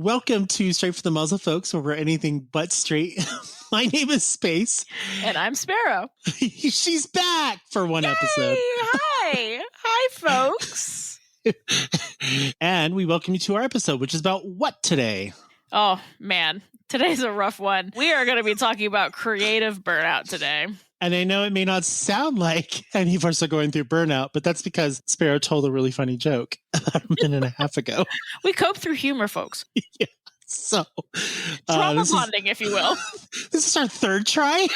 Welcome to Straight from the Muzzle, folks, where we're anything but straight. My name is Space. And I'm Sparrow. She's back for one episode. Hi. Hi, folks. And we welcome you to our episode, which is about what today? Oh, man. Today's a rough one. We are going to be talking about creative burnout today. And I know it may not sound like any of us are going through burnout, but that's because Sparrow told a really funny joke about a minute and a half ago. We cope through humor, folks. Yeah. So, trauma bonding, if you will. This is our third try.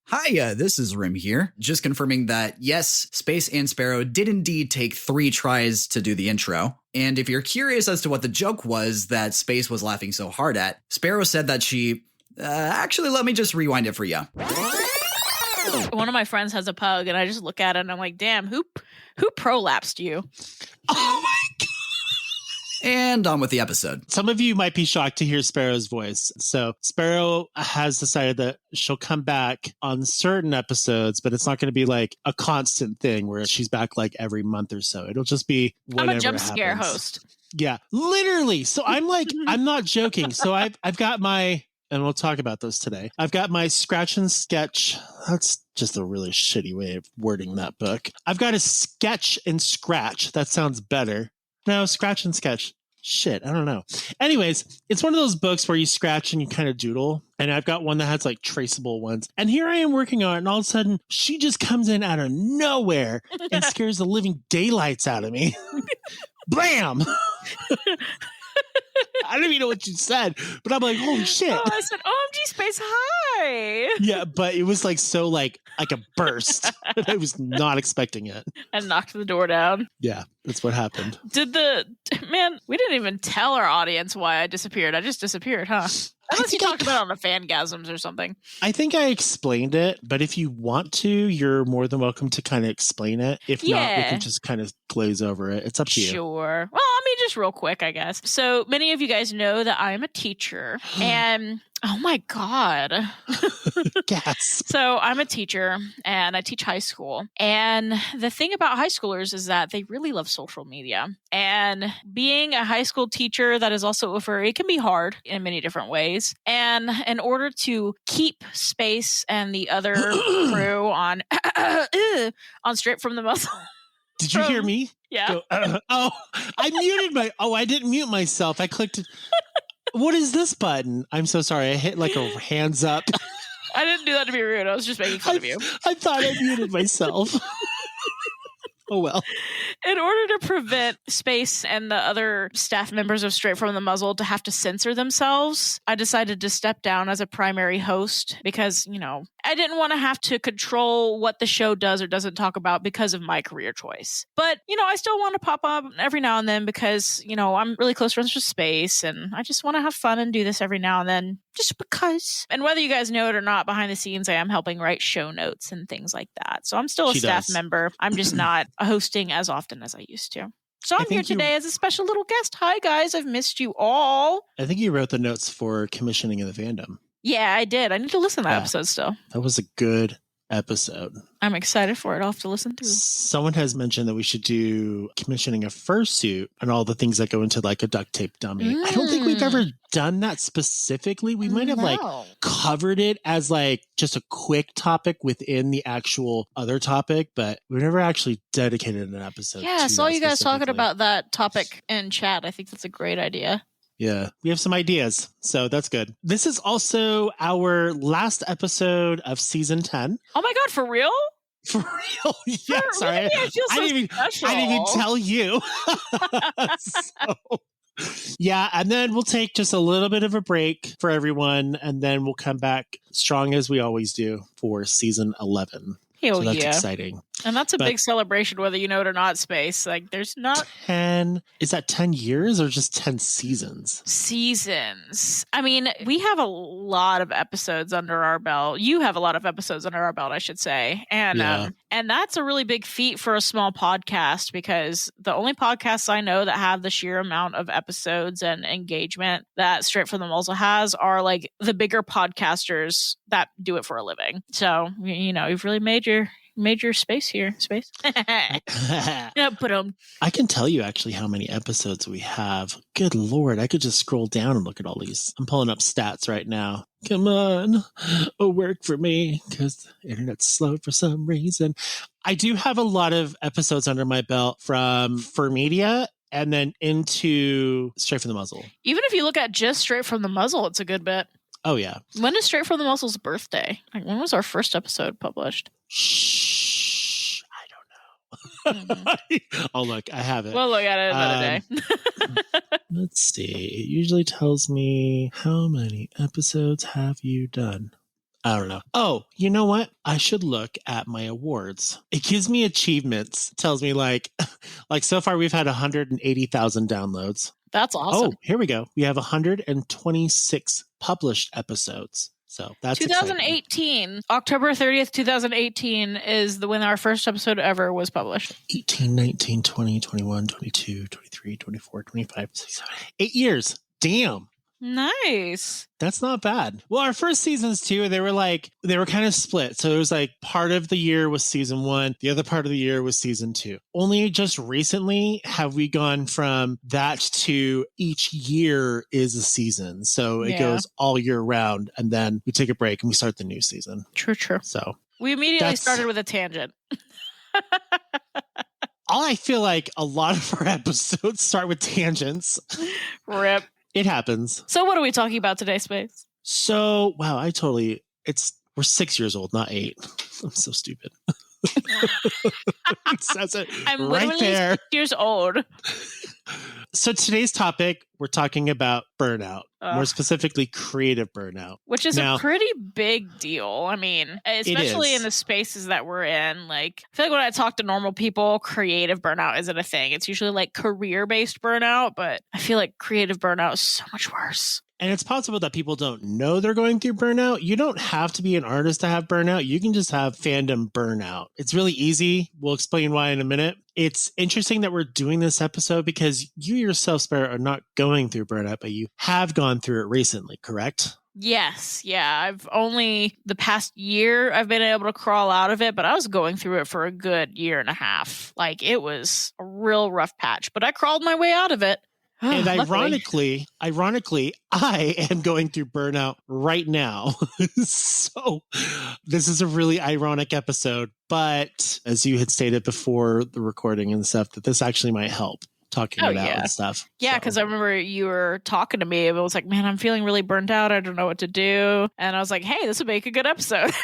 Hi, this is Rim here. Just confirming that, yes, Space and Sparrow did indeed take 3 tries to do the intro. And if you're curious as to what the joke was that Space was laughing so hard at, Sparrow said that she... actually, let me just rewind it for you. One of my friends has a pug, and I just look at it, and I'm like, damn, who prolapsed you? Oh my God. And on with the episode. Some of you might be shocked to hear Sparrow's voice. So Sparrow has decided that she'll come back on certain episodes, but it's not going to be like a constant thing where she's back like every month or so. It'll just be whenever I'm a jump scare host. Yeah, literally. So I'm like, I'm not joking. So I've got my, and we'll talk about those today. I've got my scratch and sketch. That's just a really shitty way of wording that book. I've got a sketch and scratch. That sounds better. No, scratch and sketch. Shit, I don't know. Anyways, it's one of those books where you scratch and you kind of doodle. And I've got one that has like traceable ones. And here I am working on it. And all of a sudden, she just comes in out of nowhere and scares the living daylights out of me. Blam! I don't even know what you said, but I'm like, holy shit. Oh, I said, OMG Space, hi. Yeah, but it was like so like a burst. I was not expecting it. And knocked the door down. Yeah, that's what happened. Man, we didn't even tell our audience why I disappeared. I just disappeared, huh? Unless you talked about it on the Fangasms or something. I think I explained it, but if you want to, you're more than welcome to kind of explain it. If not, we can just kind of glaze over it. It's up to you. Sure. Well, I mean, just real quick, I guess. So many of you guys know that I'm a teacher and oh my God. Yes. So I'm a teacher and I teach high school. And the thing about high schoolers is that they really love social media. And being a high school teacher that is also a furry, it can be hard in many different ways. And in order to keep Space and the other crew on Straight from the Muzzle. Did you hear me? Yeah. Go, I didn't mute myself. I clicked. What is this button? I'm so sorry. I hit like a hands up. I didn't do that to be rude. I was just making fun of you. I thought I muted myself. Oh, well. In order to prevent Space and the other staff members of Straight from the Muzzle to have to censor themselves, I decided to step down as a primary host because, I didn't want to have to control what the show does or doesn't talk about because of my career choice. But, I still want to pop up every now and then because, I'm really close friends with Space and I just want to have fun and do this every now and then just because. And whether you guys know it or not, behind the scenes, I am helping write show notes and things like that. So I'm still a staff member. I'm just not hosting as often as I used to. So I'm here today as a special little guest. Hi, guys. I've missed you all. I think you wrote the notes for commissioning in the fandom. Yeah, I did. I need to listen to that episode still. That was a good episode. I'm excited for it. I'll have to listen to it. Someone has mentioned that we should do commissioning a fursuit and all the things that go into like a duct tape dummy. I don't think we've ever done that specifically. We might have like covered it as like just a quick topic within the actual other topic, but we've never actually dedicated an episode. Yeah, I saw you guys talking about that topic in chat. I think that's a great idea. Yeah, we have some ideas, so that's good. This is also our last episode of season 10. Oh my God, for real? For real? Yeah, sorry. I didn't even tell you. Yeah, and then we'll take just a little bit of a break for everyone, and then we'll come back strong as we always do for season 11. Hell so that's yeah. exciting. And that's a big celebration, whether you know it or not, Space. Like, there's not... 10... Is that 10 years or just 10 seasons? Seasons. I mean, we have a lot of episodes under our belt. You have a lot of episodes under our belt, I should say. And that's a really big feat for a small podcast because the only podcasts I know that have the sheer amount of episodes and engagement that Straight from the Muzzle has are like the bigger podcasters that do it for a living. So, you've really made your major space here. Space. Yeah, but I can tell you actually how many episodes we have. Good Lord, I could just scroll down and look at all these. I'm pulling up stats right now. Come on, work for me, because the internet's slow for some reason. I do have a lot of episodes under my belt from Fur Media and then into Straight from the Muzzle. Even if you look at just Straight from the Muzzle, it's a good bit. Oh, yeah. When is Straight from the Muzzle's birthday? Like, when was our first episode published? Shh. I don't know. Oh, look, I have it. We'll look at it another day. Let's see. It usually tells me how many episodes have you done. I don't know. Oh, you know what? I should look at my awards. It gives me achievements. It tells me like so far we've had 180,000 downloads. That's awesome. Oh, here we go. We have 126 published episodes. So that's 2018. Exciting. October 30th, 2018 is when our first episode ever was published. 18, 19, 20, 21, 22, 23, 24, 25, 26, 8 years. Damn. Nice. That's not bad. Well, our first seasons too, they were kind of split. So it was like part of the year was season 1. The other part of the year was season 2. Only just recently have we gone from that to each year is a season. So it goes all year round. And then we take a break and we start the new season. True. So we immediately started with a tangent. I feel like a lot of our episodes start with tangents. Rip. It happens. So what are we talking about today, Space? So, wow, we're 6 years old, not 8. I'm so stupid. It says it I'm right literally there. 6 years old. So today's topic, we're talking about burnout, more specifically creative burnout. Which is a pretty big deal. I mean, especially in the spaces that we're in. Like, I feel like when I talk to normal people, creative burnout isn't a thing. It's usually like career-based burnout, but I feel like creative burnout is so much worse. And it's possible that people don't know they're going through burnout. You don't have to be an artist to have burnout. You can just have fandom burnout. It's really easy. We'll explain why in a minute. It's interesting that we're doing this episode because you yourself, Sparrow, are not going through burnout, but you have gone through it recently, correct? Yes. Yeah. I've only the past year I've been able to crawl out of it, but I was going through it for a good year and a half. Like, it was a real rough patch, but I crawled my way out of it. And ironically, I am going through burnout right now. So this is a really ironic episode. But as you had stated before the recording and stuff, that this actually might help talking it out and stuff. Yeah, because I remember you were talking to me. It was like, man, I'm feeling really burnt out. I don't know what to do. And I was like, hey, this would make a good episode.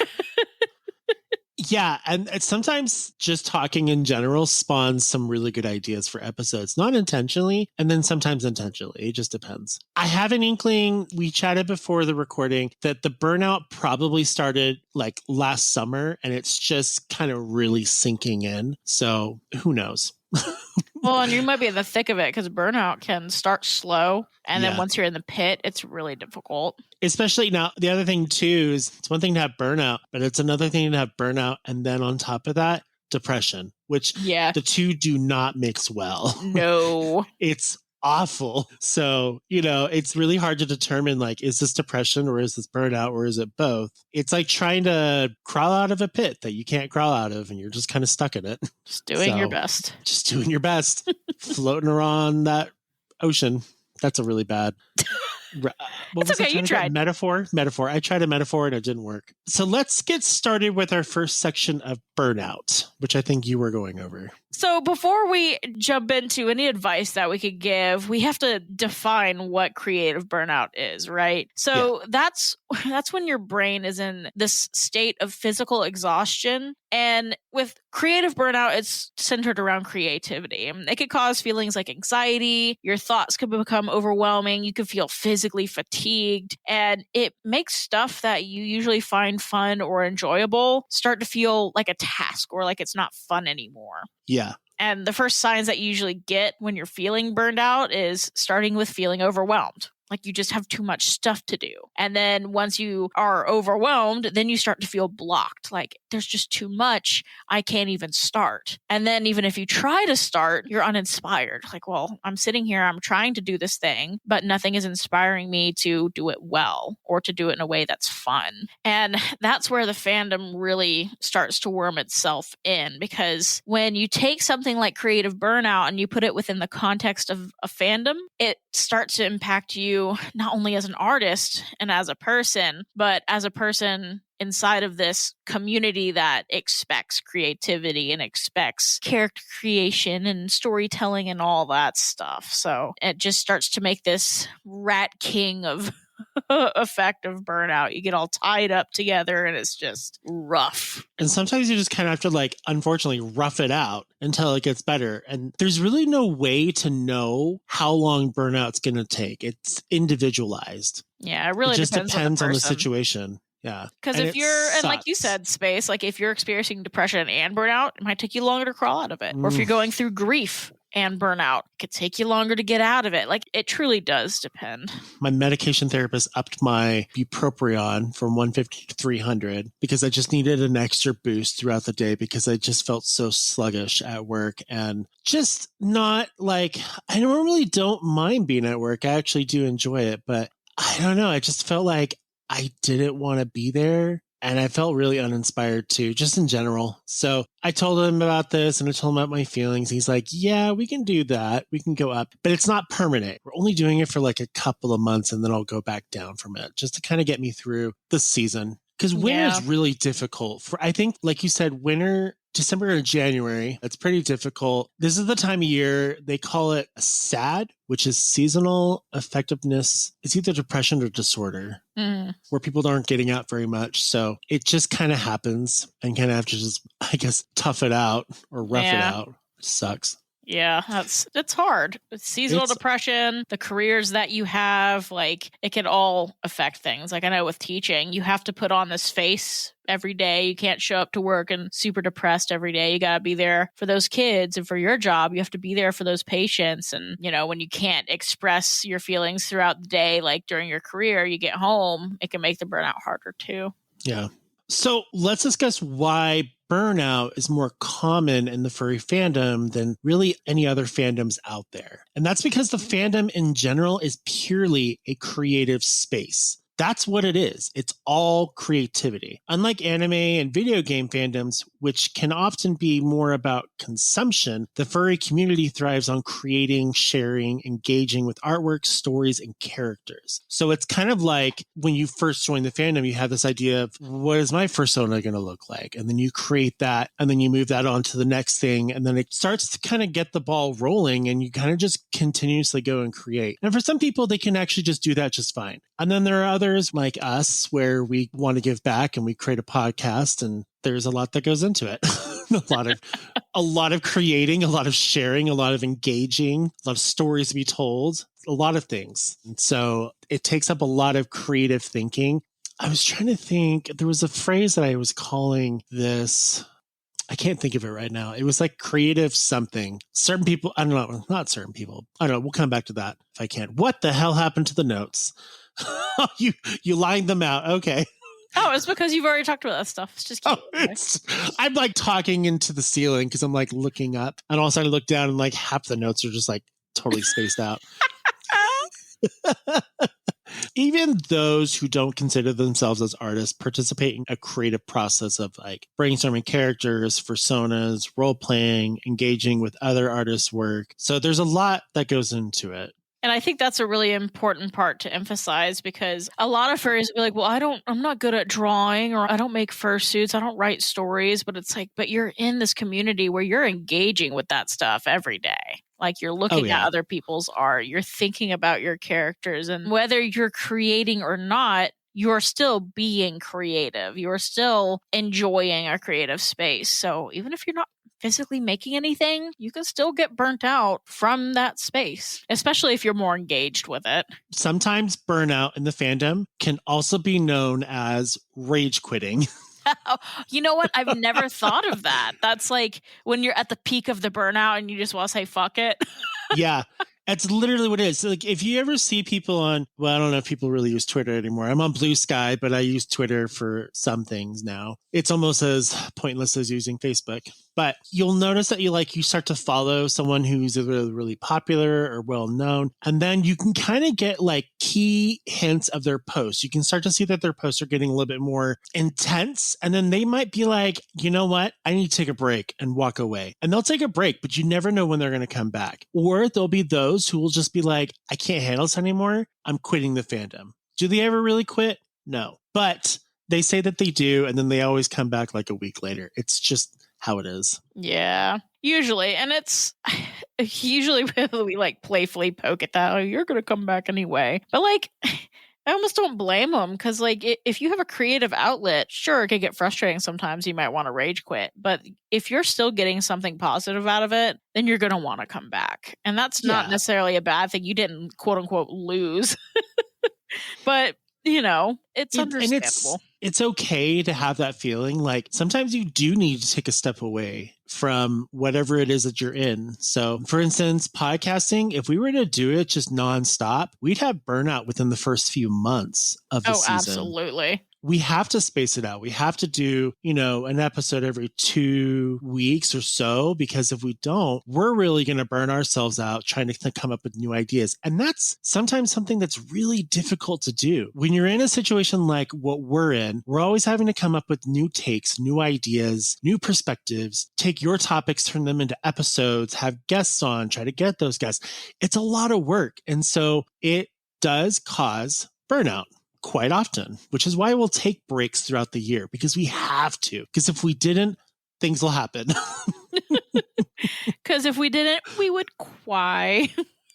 Yeah, and sometimes just talking in general spawns some really good ideas for episodes, not intentionally, and then sometimes intentionally. It just depends. I have an inkling, we chatted before the recording, that the burnout probably started like last summer, and it's just kind of really sinking in. So who knows? Well, and you might be in the thick of it because burnout can start slow. And then once you're in the pit, it's really difficult. Especially now, the other thing too is it's one thing to have burnout, but it's another thing to have burnout. And then on top of that, depression, which the two do not mix well. No. It's awful. So, it's really hard to determine, like, is this depression or is this burnout or is it both? It's like trying to crawl out of a pit that you can't crawl out of and you're just kind of stuck in it. Just doing your best. Just doing your best. Floating around that ocean. That's a really bad... It's okay, you tried. Metaphor. I tried a metaphor and it didn't work. So let's get started with our first section of burnout, which I think you were going over. So before we jump into any advice that we could give, we have to define what creative burnout is, right? So that's when your brain is in this state of physical exhaustion. And with creative burnout, it's centered around creativity. It could cause feelings like anxiety. Your thoughts could become overwhelming. You could feel physically fatigued. And it makes stuff that you usually find fun or enjoyable start to feel like a task or like it's not fun anymore. Yeah. And the first signs that you usually get when you're feeling burned out is starting with feeling overwhelmed. Like you just have too much stuff to do. And then once you are overwhelmed, then you start to feel blocked. Like there's just too much. I can't even start. And then even if you try to start, you're uninspired. Like, well, I'm sitting here, I'm trying to do this thing, but nothing is inspiring me to do it well or to do it in a way that's fun. And that's where the fandom really starts to worm itself in, because when you take something like Creative Burnout and you put it within the context of a fandom, it starts to impact you not only as an artist and as a person, but as a person inside of this community that expects creativity and expects character creation and storytelling and all that stuff. So it just starts to make this rat king of effect of burnout. You get all tied up together and it's just rough. And sometimes you just kind of have to, like, unfortunately rough it out until it gets better. And there's really no way to know how long burnout's going to take. It's individualized. Yeah, it really just depends on the person. situation. Yeah. Because if you're, and like you said, Space, like if you're experiencing depression and burnout, it might take you longer to crawl out of it. Or if you're going through grief and burnout, it could take you longer to get out of it. Like it truly does depend. My medication therapist upped my bupropion from 150 to 300 because I just needed an extra boost throughout the day because I just felt so sluggish at work and just not like, I normally don't mind being at work. I actually do enjoy it, but I don't know. I just felt like I didn't want to be there. And I felt really uninspired too, just in general. So I told him about this and I told him about my feelings. He's like, yeah, we can do that. We can go up, but it's not permanent. We're only doing it for like a couple of months and then I'll go back down from it just to kind of get me through the season. Because winter is really difficult. I think, like you said, winter, December and January, that's pretty difficult. This is the time of year, they call it SAD, which is seasonal affectiveness. It's either depression or disorder, where people aren't getting out very much. So it just kind of happens and kind of have to just, I guess, tough it out or rough it out. It sucks. Yeah, that's hard. Seasonal depression, the careers that you have, like it can all affect things. Like I know with teaching, you have to put on this face every day. You can't show up to work and super depressed every day. You got to be there for those kids, and for your job, you have to be there for those patients. And, you know, when you can't express your feelings throughout the day, like during your career, you get home, it can make the burnout harder too. Yeah. So let's discuss why burnout is more common in the furry fandom than really any other fandoms out there. And that's because the fandom in general is purely a creative space. That's what it is. It's all creativity. Unlike anime and video game fandoms, which can often be more about consumption, the furry community thrives on creating, sharing, engaging with artwork, stories, and characters. So it's kind of like when you first join the fandom, you have this idea of what is my persona going to look like? And then you create that, and then you move that on to the next thing. And then it starts to kind of get the ball rolling, and you kind of just continuously go and create. And for some people, they can actually just do that just fine. And then there are others like us where we want to give back and we create a podcast, and there's a lot that goes into it. a lot of creating, a lot of sharing, a lot of engaging, a lot of stories to be told, a lot of things. And so it takes up a lot of creative thinking. I was trying to think, there was a phrase that I was calling this. I can't think of it right now. It was like creative something. Certain people, I don't know, not certain people. I don't know. We'll come back to that if I can. What the hell happened to the notes? You lined them out. Okay. Oh, it's because you've already talked about that stuff. It's just I'm like talking into the ceiling because I'm like looking up, and all of a sudden I look down and like half the notes are just like totally spaced out. Even those who don't consider themselves as artists participate in a creative process of like brainstorming characters, personas, role playing, engaging with other artists' work. So there's a lot that goes into it. And I think that's a really important part to emphasize, because a lot of furries will be like, well, I'm not good at drawing, or I don't make fursuits, I don't write stories. But it's like, but you're in this community where you're engaging with that stuff every day. Like you're looking at other people's art, you're thinking about your characters, and whether you're creating or not, you're still being creative. You're still enjoying a creative space. So even if you're not physically making anything, you can still get burnt out from that space, especially if you're more engaged with it. Sometimes burnout in the fandom can also be known as rage quitting. You know what? I've never thought of that. That's like when you're at the peak of the burnout and you just want to say, fuck it. Yeah. That's literally what it is. Like, if you ever see people on, well, I don't know if people really use Twitter anymore. I'm on Blue Sky, but I use Twitter for some things now. It's almost as pointless as using Facebook. But you'll notice that you start to follow someone who's really, really popular or well known. And then you can kind of get like key hints of their posts. You can start to see that their posts are getting a little bit more intense. And then they might be like, you know what? I need to take a break and walk away. And they'll take a break, but you never know when they're going to come back. Or there'll be those who will just be like, I can't handle this anymore. I'm quitting the fandom. Do they ever really quit? No. But they say that they do. And then they always come back like a week later. It's just how it is. Yeah, usually. And it's usually we like playfully poke at that. Oh, you're going to come back anyway. But like, I almost don't blame them because like if you have a creative outlet, sure, it could get frustrating sometimes. You might want to rage quit. But if you're still getting something positive out of it, then you're going to want to come back. And that's not necessarily a bad thing. You didn't quote unquote lose. But it's understandable. And it's okay to have that feeling. Like sometimes you do need to take a step away from whatever it is that you're in. So for instance, podcasting, if we were to do it just nonstop, we'd have burnout within the first few months of the season. Absolutely. We have to space it out. We have to do, an episode every 2 weeks or so, because if we don't, we're really going to burn ourselves out trying to come up with new ideas. And that's sometimes something that's really difficult to do. When you're in a situation like what we're in, we're always having to come up with new takes, new ideas, new perspectives, take your topics, turn them into episodes, have guests on, try to get those guests. It's a lot of work. And so it does cause burnout quite often, which is why we'll take breaks throughout the year, because we have to. Because if we didn't, things will happen. Because if we didn't, we would cry.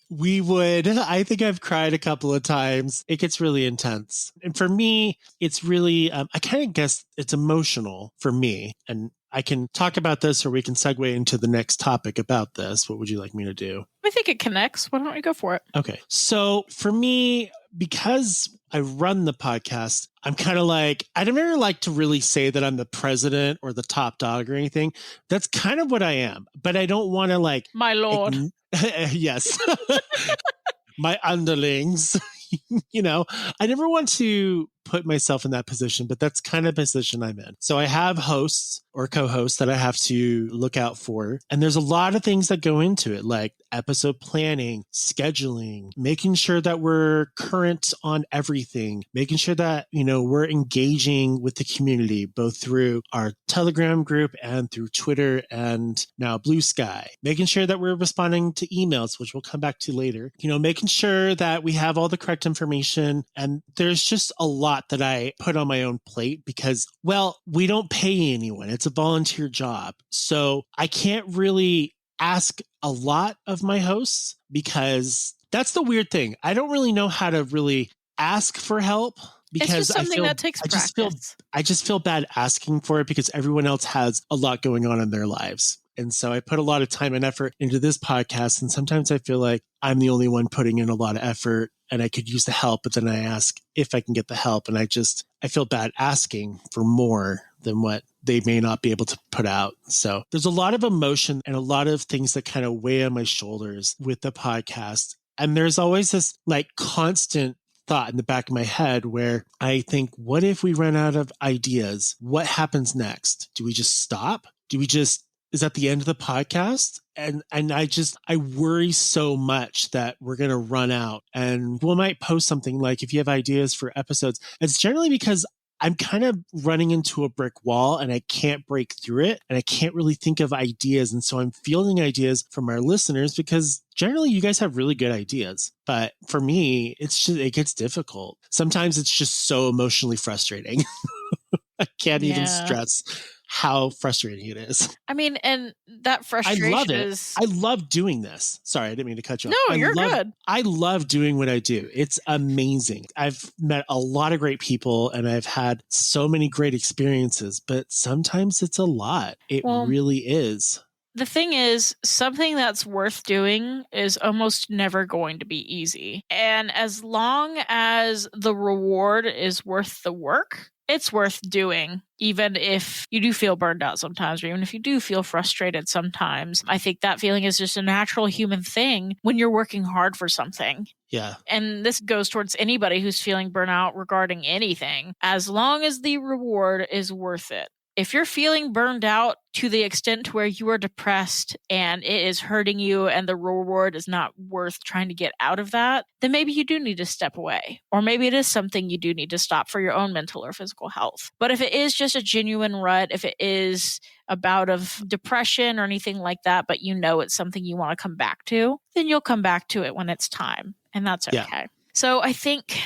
We would. I think I've cried a couple of times. It gets really intense. And for me, it's really, I kind of guess it's emotional for me. And I can talk about this, or we can segue into the next topic about this. What would you like me to do? I think it connects. Why don't we go for it? Okay. So for me, because I run the podcast, I'm kind of like, I don't ever like to really say that I'm the president or the top dog or anything. That's kind of what I am. But I don't want to like... My lord. Yes. My underlings. I never want to put myself in that position, but that's kind of the position I'm in. So I have hosts or co-hosts that I have to look out for. And there's a lot of things that go into it, like episode planning, scheduling, making sure that we're current on everything, making sure that, we're engaging with the community, both through our Telegram group and through Twitter and now Blue Sky, making sure that we're responding to emails, which we'll come back to later, making sure that we have all the correct information. And there's just a lot that I put on my own plate because, well, we don't pay anyone. It's a volunteer job. So I can't really ask a lot of my hosts, because that's the weird thing. I don't really know how to really ask for help, because it's just something that takes practice. I just feel bad asking for it because everyone else has a lot going on in their lives. And so I put a lot of time and effort into this podcast. And sometimes I feel like I'm the only one putting in a lot of effort and I could use the help. But then I ask if I can get the help. And I feel bad asking for more than what they may not be able to put out. So there's a lot of emotion and a lot of things that kind of weigh on my shoulders with the podcast. And there's always this like constant thought in the back of my head where I think, what if we run out of ideas? What happens next? Do we just stop? Is that the end of the podcast? And I worry so much that we're going to run out, and we might post something like, if you have ideas for episodes, it's generally because I'm kind of running into a brick wall and I can't break through it and I can't really think of ideas. And so I'm fielding ideas from our listeners because generally you guys have really good ideas. But for me, it gets difficult. Sometimes it's just so emotionally frustrating. I can't even stress how frustrating it is. I mean, and that frustration I love it. is... I love doing this. Sorry, I didn't mean to cut you off. No, you're good. I love doing what I do. It's amazing. I've met a lot of great people and I've had so many great experiences, but sometimes it's a lot. It really is. The thing is, something that's worth doing is almost never going to be easy. And as long as the reward is worth the work, it's worth doing, even if you do feel burned out sometimes, or even if you do feel frustrated sometimes. I think that feeling is just a natural human thing when you're working hard for something. Yeah. And this goes towards anybody who's feeling burnout regarding anything, as long as the reward is worth it. If you're feeling burned out to the extent to where you are depressed and it is hurting you and the reward is not worth trying to get out of that, then maybe you do need to step away. Or maybe it is something you do need to stop for your own mental or physical health. But if it is just a genuine rut, if it is a bout of depression or anything like that, but you know it's something you want to come back to, then you'll come back to it when it's time. And that's okay. Yeah. So I think,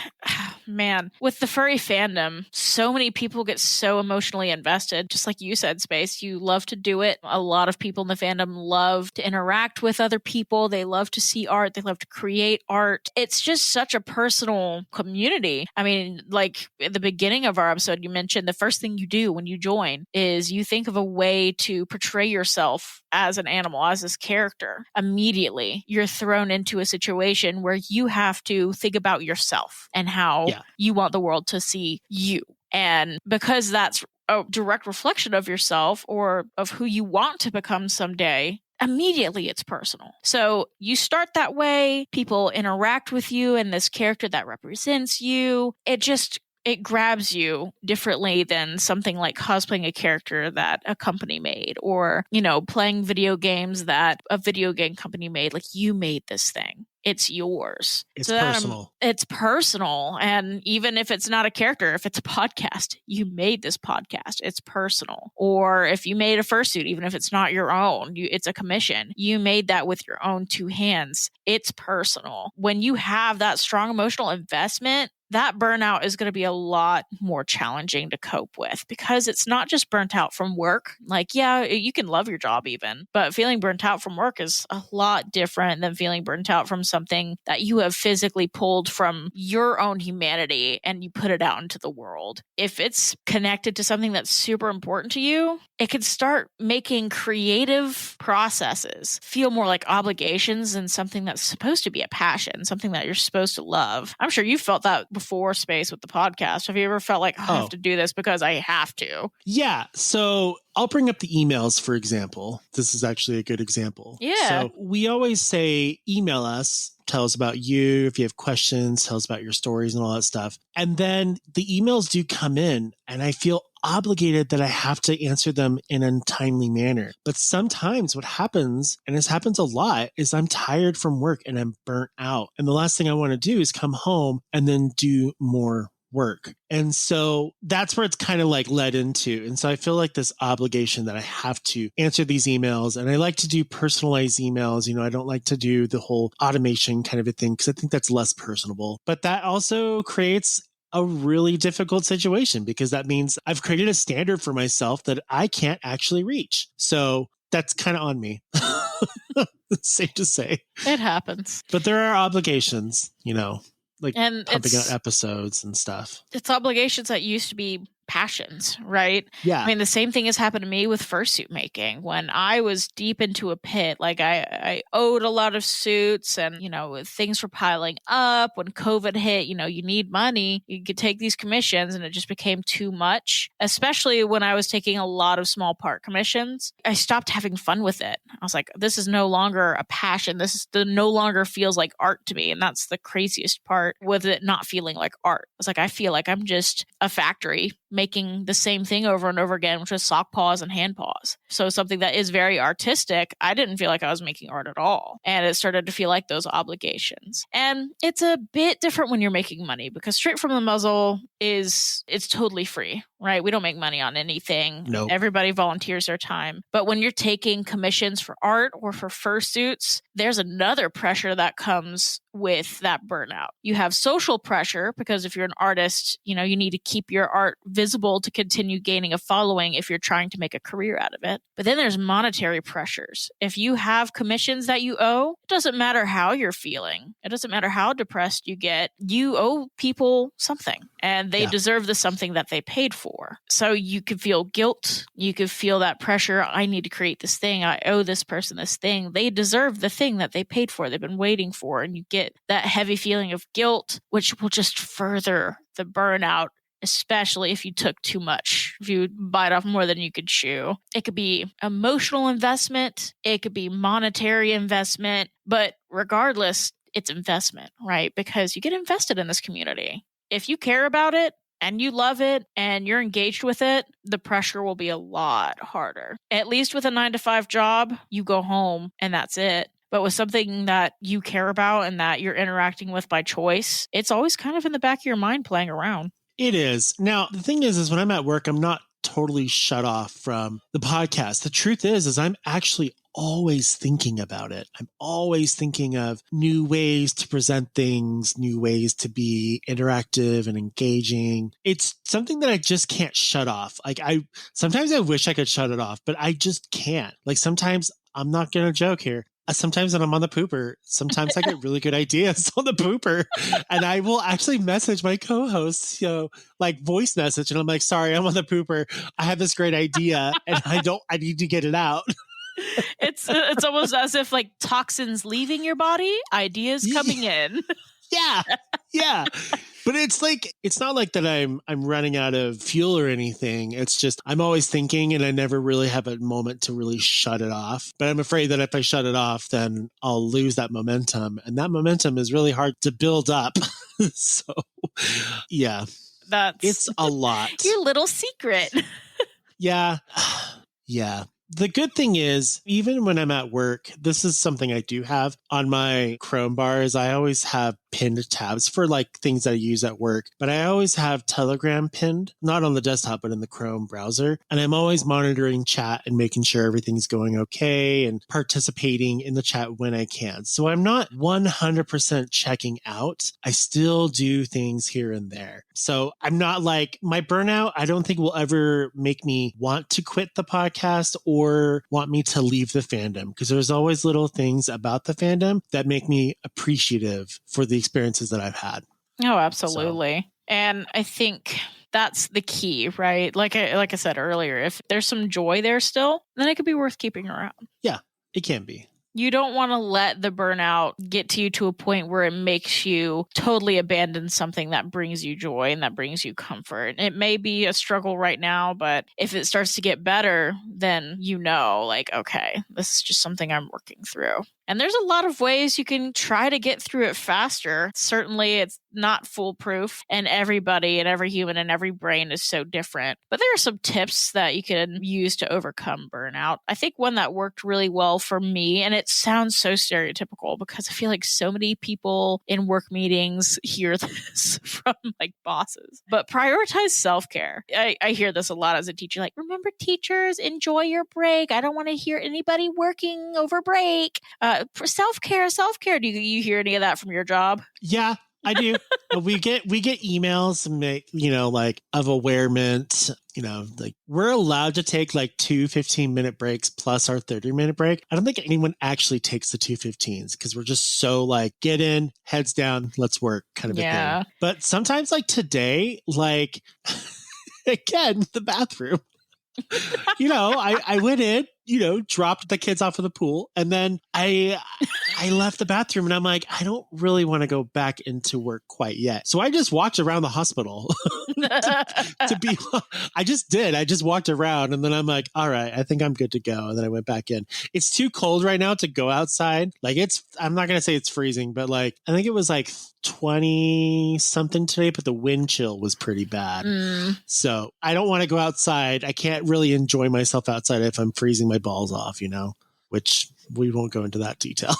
man, with the furry fandom, so many people get so emotionally invested. Just like you said, Space, you love to do it. A lot of people in the fandom love to interact with other people. They love to see art. They love to create art. It's just such a personal community. I mean, like at the beginning of our episode, you mentioned the first thing you do when you join is you think of a way to portray yourself as an animal, as this character. Immediately, you're thrown into a situation where you have to think about yourself and how you want the world to see you. And because that's a direct reflection of yourself or of who you want to become someday, immediately it's personal. So you start that way, people interact with you and this character that represents you. It grabs you differently than something like cosplaying a character that a company made, or, playing video games that a video game company made. Like, you made this thing. It's yours. It's personal. It's personal. And even if it's not a character, if it's a podcast, you made this podcast, it's personal. Or if you made a fursuit, even if it's not your own, it's a commission, you made that with your own two hands. It's personal. When you have that strong emotional investment, that burnout is going to be a lot more challenging to cope with, because it's not just burnt out from work. Like, yeah, you can love your job even, but feeling burnt out from work is a lot different than feeling burnt out from something that you have physically pulled from your own humanity and you put it out into the world. If it's connected to something that's super important to you, it can start making creative processes feel more like obligations than something that's supposed to be a passion, something that you're supposed to love. I'm sure you felt that before, Space, with the podcast. Have you ever felt like, I have to do this because I have to? Yeah. So I'll bring up the emails, for example. This is actually a good example. Yeah. So we always say, email us, tell us about you. If you have questions, tell us about your stories and all that stuff. And then the emails do come in and I feel obligated that I have to answer them in a timely manner. But sometimes what happens, and this happens a lot, is I'm tired from work and I'm burnt out. And the last thing I want to do is come home and then do more work. And so that's where it's kind of like led into. And so I feel like this obligation that I have to answer these emails, and I like to do personalized emails. I don't like to do the whole automation kind of a thing because I think that's less personable. But that also creates a really difficult situation because that means I've created a standard for myself that I can't actually reach. So that's kind of on me. It's safe to say. It happens. But there are obligations, like and pumping out episodes and stuff. It's obligations that used to be passions, right? Yeah. I mean, the same thing has happened to me with fursuit making. When I was deep into a pit, like I owed a lot of suits and, things were piling up. When COVID hit, you need money. You could take these commissions and it just became too much, especially when I was taking a lot of small part commissions. I stopped having fun with it. I was like, this is no longer a passion. No longer feels like art to me. And that's the craziest part with it not feeling like art. It's like, I feel like I'm just a factory making the same thing over and over again, which was sock paws and hand paws. So something that is very artistic, I didn't feel like I was making art at all. And it started to feel like those obligations. And it's a bit different when you're making money because Straight from the Muzzle it's totally free, right? We don't make money on anything. Nope. Everybody volunteers their time. But when you're taking commissions for art or for fursuits, there's another pressure that comes with that burnout. You have social pressure because if you're an artist, you need to keep your art visible to continue gaining a following if you're trying to make a career out of it. But then there's monetary pressures. If you have commissions that you owe, it doesn't matter how you're feeling. It doesn't matter how depressed you get. You owe people something and they deserve the something that they paid for. So you could feel guilt. You could feel that pressure. I need to create this thing. I owe this person this thing. They deserve the thing that they paid for. They've been waiting for. And you get that heavy feeling of guilt, which will just further the burnout especially if you took too much, if you bite off more than you could chew. It could be emotional investment, it could be monetary investment, but regardless, it's investment, right? Because you get invested in this community. If you care about it and you love it and you're engaged with it, the pressure will be a lot harder. At least with a 9-to-5 job, you go home and that's it. But with something that you care about and that you're interacting with by choice, it's always kind of in the back of your mind playing around. It is. Now, the thing is when I'm at work, I'm not totally shut off from the podcast. The truth is I'm actually always thinking about it. I'm always thinking of new ways to present things, new ways to be interactive and engaging. It's something that I just can't shut off. Like sometimes I wish I could shut it off, but I just can't. Like sometimes I'm not going to joke here. Sometimes when I'm on the pooper, sometimes I get really good ideas on the pooper and I will actually message my co-hosts, like voice message. And I'm like, sorry, I'm on the pooper. I have this great idea and I need to get it out. It's almost as if like toxins leaving your body, ideas coming in. Yeah. But it's not like that I'm running out of fuel or anything. It's just I'm always thinking and I never really have a moment to really shut it off. But I'm afraid that if I shut it off, then I'll lose that momentum. And that momentum is really hard to build up. So yeah. It's a lot. Your little secret. Yeah. Yeah. The good thing is, even when I'm at work, this is something I do have on my Chrome bars. I always have pinned tabs for like things that I use at work, but I always have Telegram pinned, not on the desktop, but in the Chrome browser. And I'm always monitoring chat and making sure everything's going okay and participating in the chat when I can. So I'm not 100% checking out. I still do things here and there. So I'm not like my burnout. I don't think will ever make me want to quit the podcast or want me to leave the fandom, because there's always little things about the fandom that make me appreciative for the experiences that I've had. Oh, absolutely. So. And I think that's the key, right? Like I said earlier, if there's some joy there still, then it could be worth keeping around. Yeah, it can be. You don't want to let the burnout get to you to a point where it makes you totally abandon something that brings you joy and that brings you comfort. It may be a struggle right now, but if it starts to get better, then like, okay, this is just something I'm working through. And there's a lot of ways you can try to get through it faster. Certainly, it's not foolproof, and everybody and every human and every brain is so different. But there are some tips that you can use to overcome burnout. I think one that worked really well for me, and it sounds so stereotypical because I feel like so many people in work meetings hear this from like bosses, but prioritize self-care. I hear this a lot as a teacher, like, remember teachers, enjoy your break. I don't want to hear anybody working over break. For self-care. Do you hear any of that from your job? Yeah, I do. we get emails, like of awareness, like we're allowed to take like 2 15-minute breaks plus our 30-minute break. I don't think anyone actually takes the 2 15s because we're just so like get in, heads down, let's work kind of a thing. But sometimes like today, like again, the bathroom. I went in, dropped the kids off of the pool, and then I left the bathroom and I'm like, I don't really want to go back into work quite yet. So I just walked around the hospital I just did. I just walked around and then I'm like, all right, I think I'm good to go. And then I went back in. It's too cold right now to go outside. Like I'm not going to say it's freezing, but like, I think it was like 20 something today, but the wind chill was pretty bad. So I don't want to go outside. I can't really enjoy myself outside if I'm freezing my balls off, which we won't go into that detail.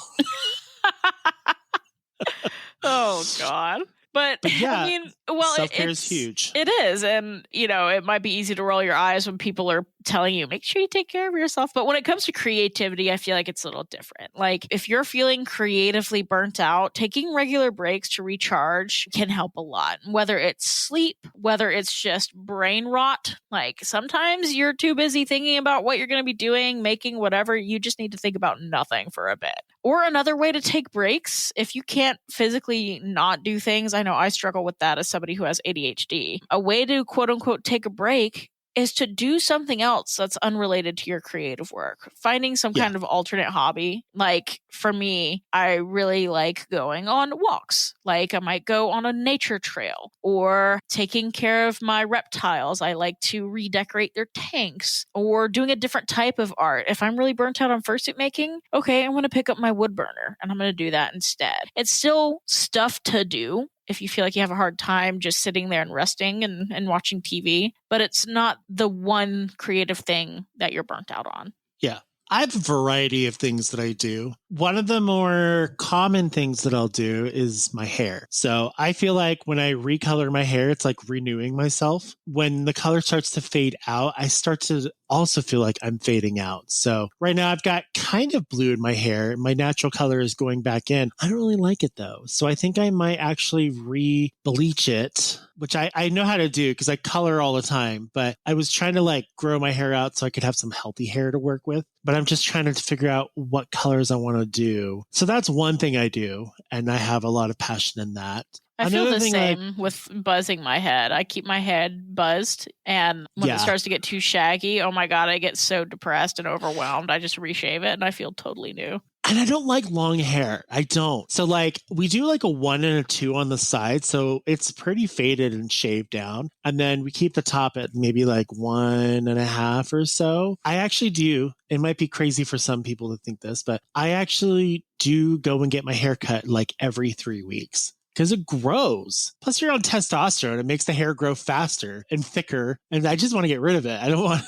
Oh, God. But yeah, I mean, well, self-care is huge. It is. And, it might be easy to roll your eyes when people are telling you, make sure you take care of yourself. But when it comes to creativity, I feel like it's a little different. Like if you're feeling creatively burnt out, taking regular breaks to recharge can help a lot. Whether it's sleep, whether it's just brain rot. Like sometimes you're too busy thinking about what you're going to be doing, making whatever. You just need to think about nothing for a bit. Or another way to take breaks, if you can't physically not do things, I know I struggle with that as somebody who has ADHD. A way to quote unquote take a break is to do something else that's unrelated to your creative work. Finding some kind of alternate hobby. Like for me, I really like going on walks. Like I might go on a nature trail or taking care of my reptiles. I like to redecorate their tanks or doing a different type of art. If I'm really burnt out on fursuit making, okay, I'm going to pick up my wood burner and I'm going to do that instead. It's still stuff to do if you feel like you have a hard time just sitting there and resting and watching TV, but it's not the one creative thing that you're burnt out on. Yeah. I have a variety of things that I do. One of the more common things that I'll do is my hair. So I feel like when I recolor my hair, it's like renewing myself. When the color starts to fade out, I start to also feel like I'm fading out. So right now I've got kind of blue in my hair. My natural color is going back in. I don't really like it though. So I think I might actually re-bleach it, which I know how to do because I color all the time. But I was trying to like grow my hair out so I could have some healthy hair to work with. But I'm just trying to figure out what colors I want to do. So that's one thing I do. And I have a lot of passion in that. I feel the same with buzzing my head. I keep my head buzzed, and when it starts to get too shaggy, oh my God, I get so depressed and overwhelmed. I just reshave it and I feel totally new. And I don't like long hair. I don't. So like we do like a 1 and a 2 on the side. So it's pretty faded and shaved down. And then we keep the top at maybe like 1.5 or so. I actually do. It might be crazy for some people to think this, but I actually do go and get my hair cut like every 3 weeks. Because it grows. Plus, you're on testosterone. It makes the hair grow faster and thicker. And I just want to get rid of it. I don't want,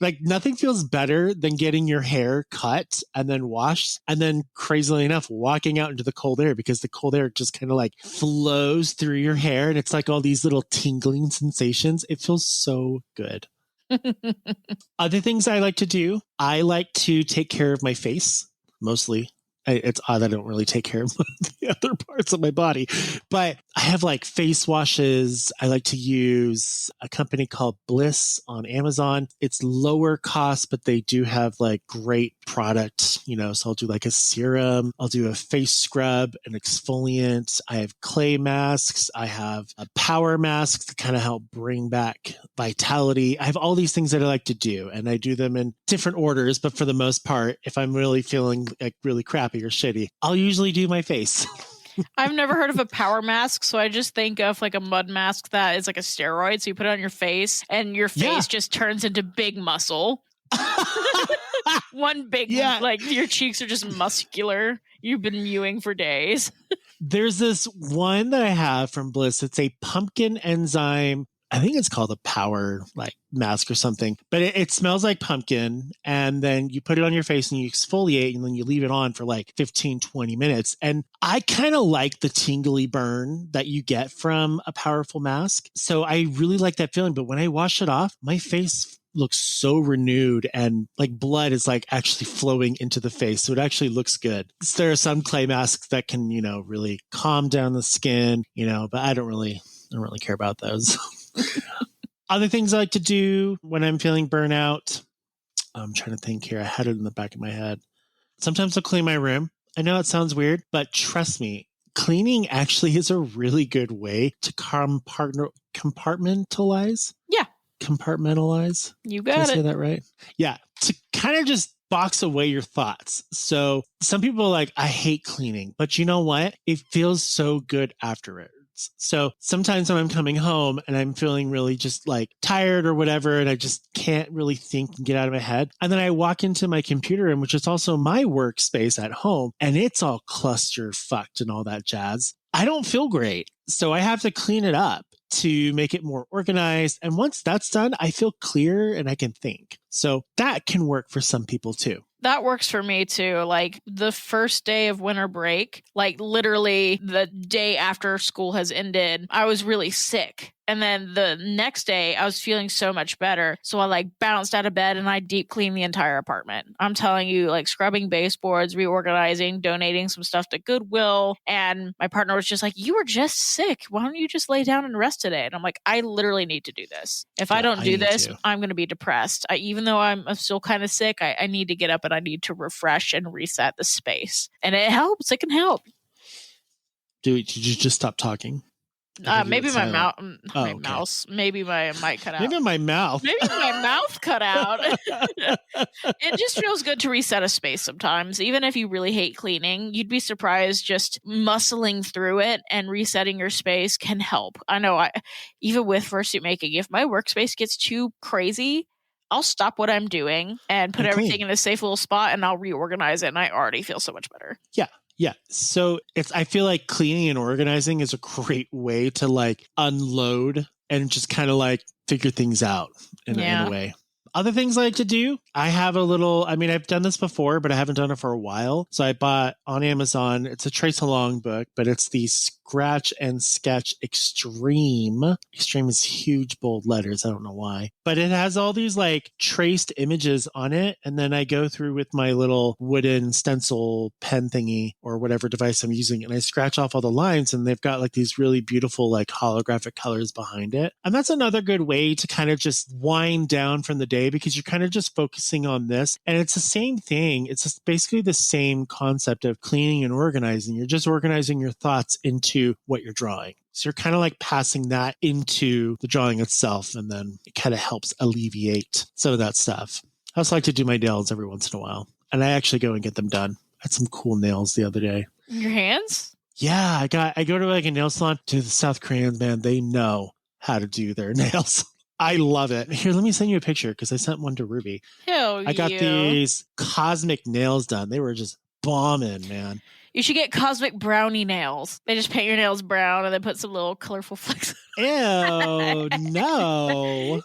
like, nothing feels better than getting your hair cut and then washed. And then, crazily enough, walking out into the cold air because the cold air just kind of like flows through your hair. And it's like all these little tingling sensations. It feels so good. Other things I like to do, I like to take care of my face, mostly. It's odd I don't really take care of the other parts of my body, but I have like face washes. I like to use a company called Bliss on Amazon. It's lower cost, but they do have like great product, you know, so I'll do like a serum. I'll do a face scrub, an exfoliant. I have clay masks. I have a power mask to kind of help bring back vitality. I have all these things that I like to do, and I do them in different orders, but for the most part, if I'm really feeling like really crappy or shitty, I'll usually do my face. I've never heard of a power mask, so I just think of like a mud mask that is like a steroid. So you put it on your face and your face just turns into big muscle. One big, like your cheeks are just muscular. You've been mewing for days. There's this one that I have from Bliss. It's a pumpkin enzyme. I think it's called a power like mask or something, but it smells like pumpkin. And then you put it on your face and you exfoliate and then you leave it on for like 15, 20 minutes. And I kind of like the tingly burn that you get from a powerful mask. So I really like that feeling. But when I wash it off, my face looks so renewed and like blood is like actually flowing into the face. So it actually looks good. There are some clay masks that can, you know, really calm down the skin, you know, but I don't really care about those. Other things I like to do when I'm feeling burnout, I'm trying to think here. I had it in the back of my head. Sometimes I'll clean my room. I know it sounds weird, but trust me, cleaning actually is a really good way to compartmentalize. Yeah. Compartmentalize. You got Did I it. say that right? Yeah. To kind of just box away your thoughts. So some people are like, I hate cleaning, but you know what? It feels so good after it. So sometimes when I'm coming home and I'm feeling really just like tired or whatever, and I just can't really think and get out of my head. And then I walk into my computer room, which is also my workspace at home, and it's all cluster fucked and all that jazz. I don't feel great. So I have to clean it up to make it more organized. And once that's done, I feel clear and I can think. So that can work for some people too. That works for me too. Like the first day of winter break, like literally the day after school has ended, I was really sick. And then the next day I was feeling so much better. So I like bounced out of bed and I deep cleaned the entire apartment. I'm telling you, like scrubbing baseboards, reorganizing, donating some stuff to Goodwill. And my partner was just like, you were just sick. Why don't you just lay down and rest today? And I'm like, I literally need to do this. If I don't do this, I'm going to be depressed. Even though I'm still kind of sick, I need to get up and I need to refresh and reset the space. And it helps. It can help. Did you just stop talking? Maybe my mouth, Oh, my okay. mouse, maybe my mic cut out. Maybe my mouth. Maybe my mouth cut out. It just feels good to reset a space sometimes. Even if you really hate cleaning, you'd be surprised just muscling through it and resetting your space can help. I know, even with fursuit making, if my workspace gets too crazy, I'll stop what I'm doing and put everything in a safe little spot and I'll reorganize it, and I already feel so much better. Yeah. So I feel like cleaning and organizing is a great way to like unload and just kind of like figure things out in a way. Other things I like to do, I have I've done this before, but I haven't done it for a while. So I bought on Amazon, it's a Trace Along book, but it's the Scratch and Sketch Extreme. Extreme is huge, bold letters. I don't know why. But it has all these like traced images on it. And then I go through with my little wooden stencil pen thingy or whatever device I'm using. And I scratch off all the lines, and they've got like these really beautiful like holographic colors behind it. And that's another good way to kind of just wind down from the day, because you're kind of just focusing on this. And it's the same thing. It's just basically the same concept of cleaning and organizing. You're just organizing your thoughts into what you're drawing. So you're kind of like passing that into the drawing itself, and then it kind of helps alleviate some of that stuff. I also like to do my nails every once in a while, and I actually go and get them done. I had some cool nails the other day. Your hands? Yeah, I go to like a nail salon. To the South Koreans, man, they know how to do their nails. I love it. Here, let me send you a picture, because I sent one to Ruby. I got these cosmic nails done. They were just bombing, man. You should get cosmic brownie nails. They just paint your nails brown and then put some little colorful flecks. Ew, no.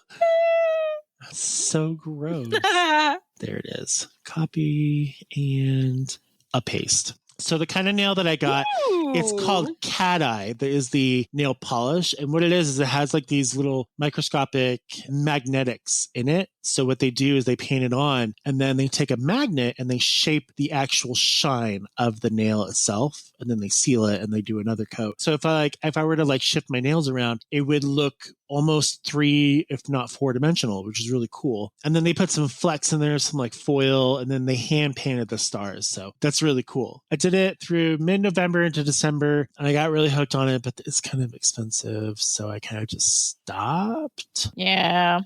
That's so gross. There it is. Copy and a paste. So the kind of nail that I got, it's called Cat Eye. That is the nail polish. And what it is it has like these little microscopic magnetics in it. So what they do is they paint it on, and then they take a magnet and they shape the actual shine of the nail itself, and then they seal it and they do another coat. So if I were to like shift my nails around, it would look almost 3, if not 4-dimensional, which is really cool. And then they put some flecks in there, some like foil, and then they hand painted the stars. So that's really cool. I did it through mid-November into December, and I got really hooked on it, but it's kind of expensive. So I kind of just stopped. Yeah.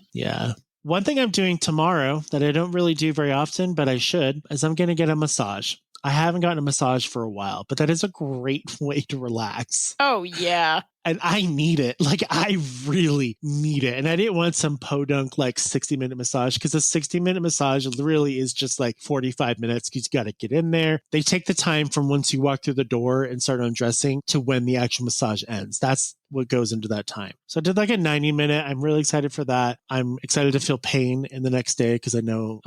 One thing I'm doing tomorrow that I don't really do very often, but I should, is I'm going to get a massage. I haven't gotten a massage for a while, but that is a great way to relax. Oh, yeah. And I need it. Like, I really need it. And I didn't want some podunk, like, 60-minute massage, because a 60-minute massage really is just like 45 minutes, because you got to get in there. They take the time from once you walk through the door and start undressing to when the actual massage ends. That's what goes into that time. So I did like a 90-minute. I'm really excited for that. I'm excited to feel pain in the next day, because I know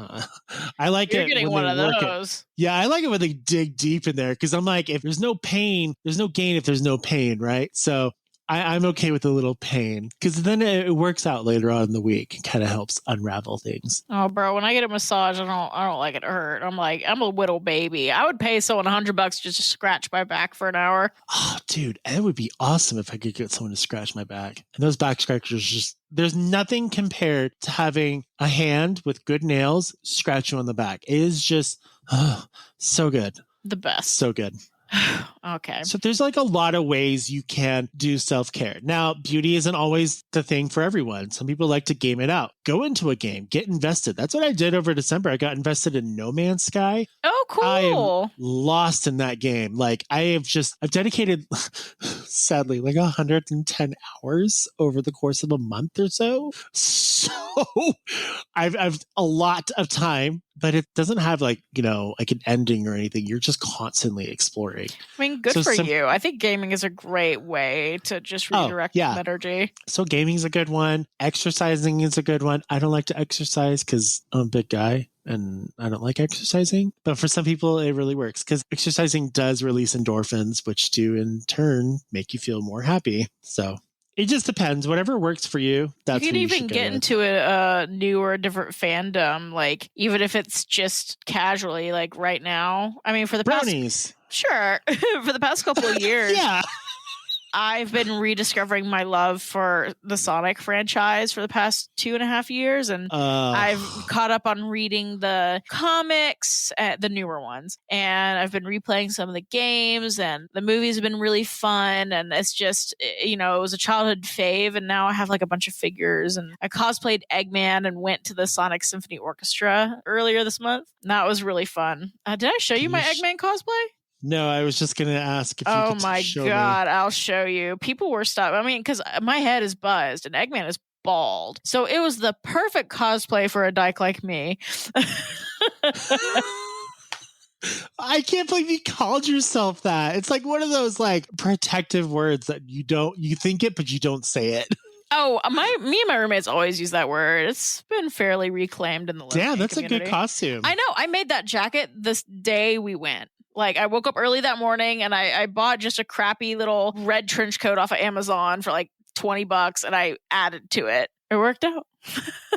I like You're it. Getting when one they of work those. it. Yeah, I like it when they dig deep in there, because I'm like, if there's no pain, there's no gain if there's no pain, right? So I'm okay with a little pain, because then it works out later on in the week. It kind of helps unravel things. Oh, bro, when I get a massage, I don't like it to hurt. I'm a little baby. I would pay someone $100 just to scratch my back for an hour. Oh, dude, it would be awesome if I could get someone to scratch my back. And those back scratchers, there's nothing compared to having a hand with good nails scratch you on the back. It is just so good. The best. So good. Okay. So there's like a lot of ways you can do self-care. Now, beauty isn't always the thing for everyone. Some people like to game it out. Go into a game, get invested. That's what I did over December. I got invested in No Man's Sky. Oh, cool. I am lost in that game. Like I've dedicated, sadly, like 110 hours over the course of a month or so. So I've a lot of time, but it doesn't have like an ending or anything. You're just constantly exploring. I mean, good for you. I think gaming is a great way to just redirect energy. So gaming is a good one. Exercising is a good one. I don't like to exercise because I'm a big guy and I don't like exercising. But for some people, it really works because exercising does release endorphins, which do in turn make you feel more happy. So it just depends. Whatever works for you, that's you can even get into a new or a different fandom, like even if it's just casually, like right now. I mean, for the brownies. Sure. For the past couple of years. Yeah. I've been rediscovering my love for the Sonic franchise for the past 2.5 years, and I've caught up on reading the comics, the newer ones, and I've been replaying some of the games, and the movies have been really fun, and it's just, it was a childhood fave, and now I have like a bunch of figures, and I cosplayed Eggman and went to the Sonic Symphony Orchestra earlier this month. That was really fun. Did I show you my Eggman cosplay? No, I was just going to ask if you could show me. Oh my God, I'll show you. People were stopped. I mean, because my head is buzzed and Eggman is bald. So it was the perfect cosplay for a dyke like me. I can't believe you called yourself that. It's like one of those like protective words that you think it, but you don't say it. Oh, me and my roommates always use that word. It's been fairly reclaimed in the Damn, that's community. a good costume. I know. I made that jacket this day we went. Like, I woke up early that morning and I bought just a crappy little red trench coat off of Amazon for like $20 and I added to it. It worked out.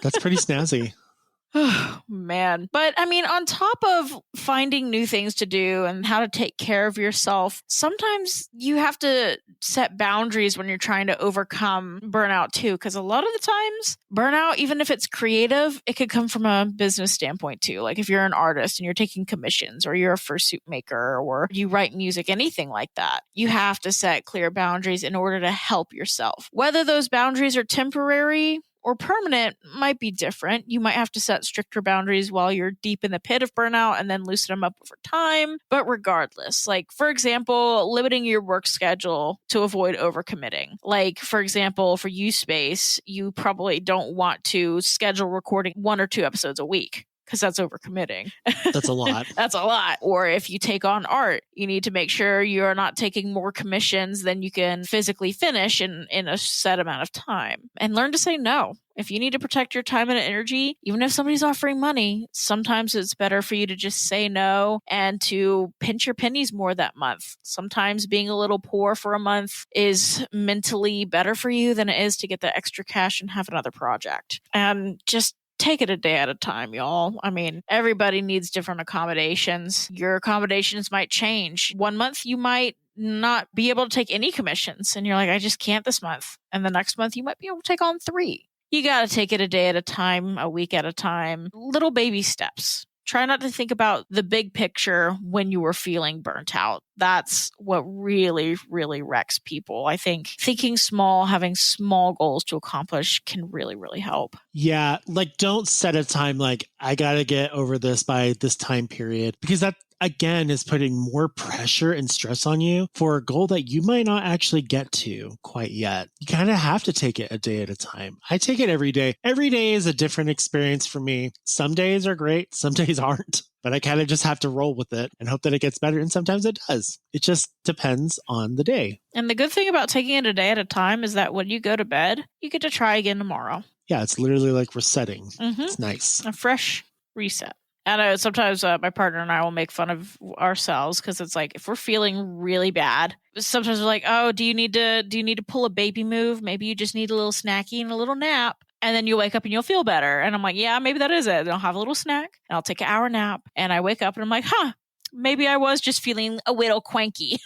That's pretty snazzy. Oh, man. But I mean, on top of finding new things to do and how to take care of yourself, sometimes you have to set boundaries when you're trying to overcome burnout too. Because a lot of the times, burnout, even if it's creative, it could come from a business standpoint too. Like if you're an artist and you're taking commissions, or you're a fursuit maker, or you write music, anything like that, you have to set clear boundaries in order to help yourself. Whether those boundaries are temporary or permanent might be different. You might have to set stricter boundaries while you're deep in the pit of burnout and then loosen them up over time. But regardless, like for example, limiting your work schedule to avoid overcommitting. Like for example, for you, Space, you probably don't want to schedule recording 1 or 2 episodes a week, because that's overcommitting. That's a lot. That's a lot. Or if you take on art, you need to make sure you're not taking more commissions than you can physically finish in a set amount of time. And learn to say no. If you need to protect your time and energy, even if somebody's offering money, sometimes it's better for you to just say no and to pinch your pennies more that month. Sometimes being a little poor for a month is mentally better for you than it is to get the extra cash and have another project. And just take it a day at a time, y'all. I mean, everybody needs different accommodations. Your accommodations might change. 1 month, you might not be able to take any commissions, and you're like, I just can't this month. And the next month, you might be able to take on 3. You got to take it a day at a time, a week at a time, little baby steps. Try not to think about the big picture when you were feeling burnt out. That's what really, really wrecks people. I think thinking small, having small goals to accomplish can really, really help. Yeah, like don't set a time like I got to get over this by this time period, because that again is putting more pressure and stress on you for a goal that you might not actually get to quite yet. You kind of have to take it a day at a time. I take it every day. Every day is a different experience for me. Some days are great, some days aren't, but I kind of just have to roll with it and hope that it gets better. And sometimes it does. It just depends on the day. And the good thing about taking it a day at a time is that when you go to bed, you get to try again tomorrow. Yeah, it's literally like resetting. Mm-hmm. It's nice. A fresh reset. And I sometimes my partner and I will make fun of ourselves because it's like if we're feeling really bad, sometimes we're like, "Oh, do you need to pull a baby move? Maybe you just need a little snacky and a little nap." And then you wake up and you'll feel better. And I'm like, "Yeah, maybe that is it." And I'll have a little snack and I'll take an hour nap. And I wake up and I'm like, "Huh, maybe I was just feeling a little cranky."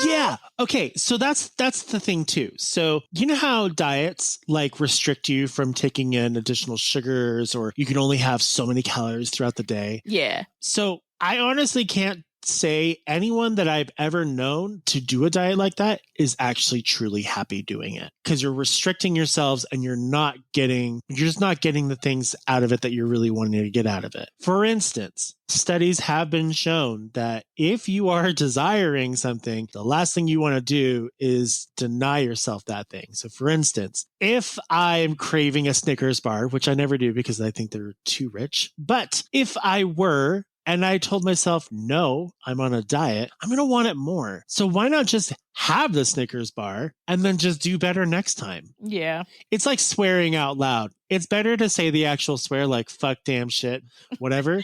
Yeah. Okay. So that's the thing too. So you know how diets like restrict you from taking in additional sugars, or you can only have so many calories throughout the day. Yeah. So I honestly can't say anyone that I've ever known to do a diet like that is actually truly happy doing it, because you're restricting yourselves and you're just not getting the things out of it that you're really wanting to get out of it. For instance, studies have been shown that if you are desiring something, the last thing you want to do is deny yourself that thing. So for instance, if I'm craving a Snickers bar, which I never do because I think they're too rich, but if I were, and I told myself, no, I'm on a diet, I'm going to want it more. So why not just have the Snickers bar and then just do better next time? Yeah. It's like swearing out loud. It's better to say the actual swear, like fuck, damn, shit, whatever,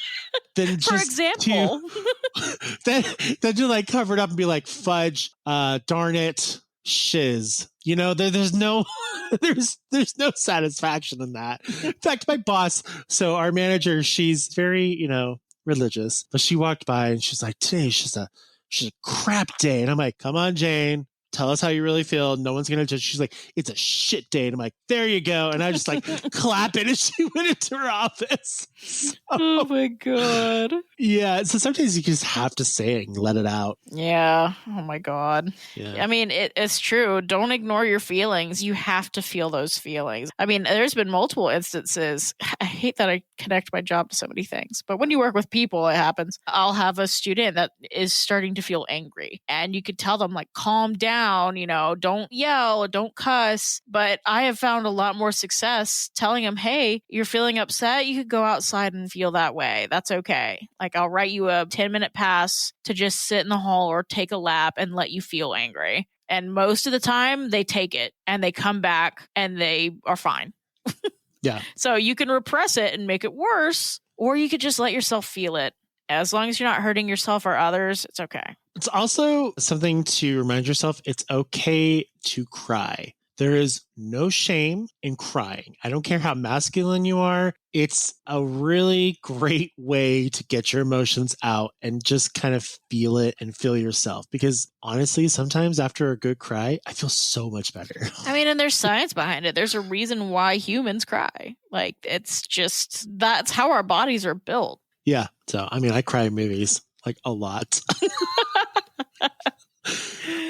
than just for example, then to like cover it up and be like fudge, darn it, shiz. You know, there's no there's no satisfaction in that. In fact, my boss, so our manager, she's very, religious, but she walked by and she's like, today's just a crap day. And I'm like, come on, Jane, Tell us how you really feel. No one's going to judge. She's like, it's a shit day. And I'm like, there you go. And I just like clapping as she went into her office. So, Oh my God. Yeah. So sometimes you just have to say it and let it out. Yeah. Oh my God. Yeah. I mean, it's true. Don't ignore your feelings. You have to feel those feelings. I mean, there's been multiple instances. I hate that I connect my job to so many things, but when you work with people, it happens. I'll have a student that is starting to feel angry, and you could tell them, like, calm down, don't yell, don't cuss. But I have found a lot more success telling them, hey, you're feeling upset. You could go outside and feel that way. That's okay. Like, I'll write you a 10-minute pass to just sit in the hall or take a lap and let you feel angry. And most of the time they take it and they come back and they are fine. Yeah. So you can repress it and make it worse, or you could just let yourself feel it. As long as you're not hurting yourself or others, it's okay. It's also something to remind yourself it's okay to cry. There is no shame in crying. I don't care how masculine you are. It's a really great way to get your emotions out and just kind of feel it and feel yourself. Because honestly, sometimes after a good cry, I feel so much better. I mean, and there's science behind it. There's a reason why humans cry. Like, it's just, that's how our bodies are built. Yeah. So, I mean, I cry in movies like a lot.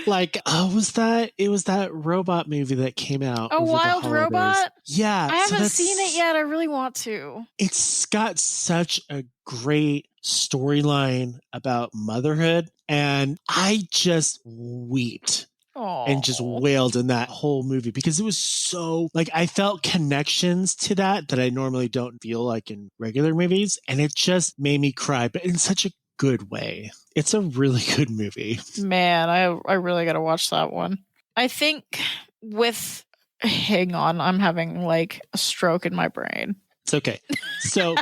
Like, it was that robot movie that came out. A Wild Robot? Yeah. I haven't seen it yet. I really want to. It's got such a great storyline about motherhood. And I just wept. Aww. And just wailed in that whole movie because it was so, like, I felt connections to that I normally don't feel like in regular movies. And it just made me cry, but in such a good way. It's a really good movie. Man, I really got to watch that one. I think hang on, I'm having like a stroke in my brain. It's okay. So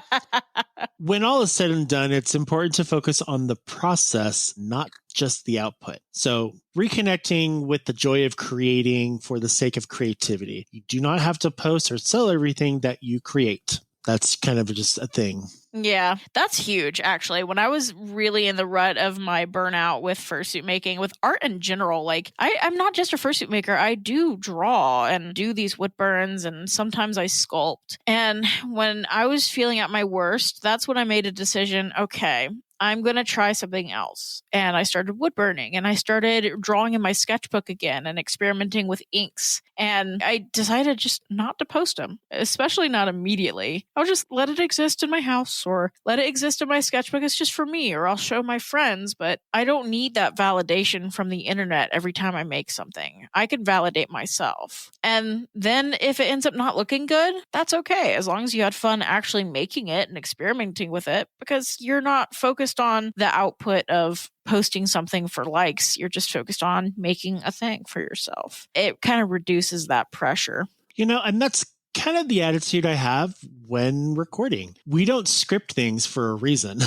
when all is said and done, it's important to focus on the process, not just the output. So reconnecting with the joy of creating for the sake of creativity. You do not have to post or sell everything that you create. That's kind of just a thing. Yeah, that's huge, actually. When I was really in the rut of my burnout with fursuit making, with art in general, like, I'm not just a fursuit maker. I do draw and do these wood burns, and sometimes I sculpt. And when I was feeling at my worst, that's when I made a decision, okay, I'm going to try something else. And I started wood burning, and I started drawing in my sketchbook again and experimenting with inks. And I decided just not to post them, especially not immediately. I'll just let it exist in my house or let it exist in my sketchbook. It's just for me, or I'll show my friends, but I don't need that validation from the internet every time I make something. I can validate myself. And then if it ends up not looking good, that's okay, as long as you had fun actually making it and experimenting with it, because you're not focused on the output of posting something for likes. You're just focused on making a thing for yourself. It kind of reduces that pressure. And that's kind of the attitude I have when recording. We don't script things for a reason.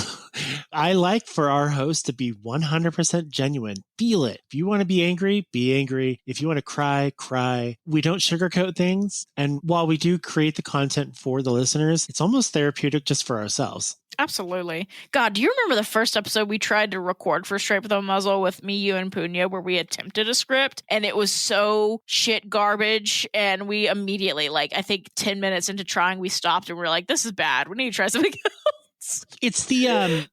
I like for our host to be 100% genuine. Feel it. If you want to be angry, be angry. If you want to cry, cry. We don't sugarcoat things. And while we do create the content for the listeners, it's almost therapeutic just for ourselves. Absolutely. God, do you remember the first episode we tried to record for Straight with a Muzzle with me, you, and Punya, where we attempted a script and it was so shit garbage, and we immediately, like, I think 10 minutes into trying, we stopped and we're like, this is bad. We need to try something else. It's the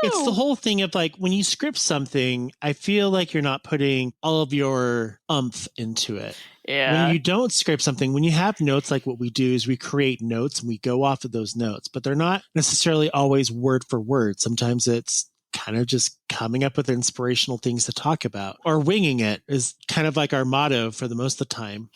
it's the whole thing of, like, when you script something, I feel like you're not putting all of your oomph into it. Yeah. When you don't script something, when you have notes, like what we do is we create notes and we go off of those notes, but they're not necessarily always word for word. Sometimes it's kind of just coming up with inspirational things to talk about, or winging it is kind of like our motto for the most of the time.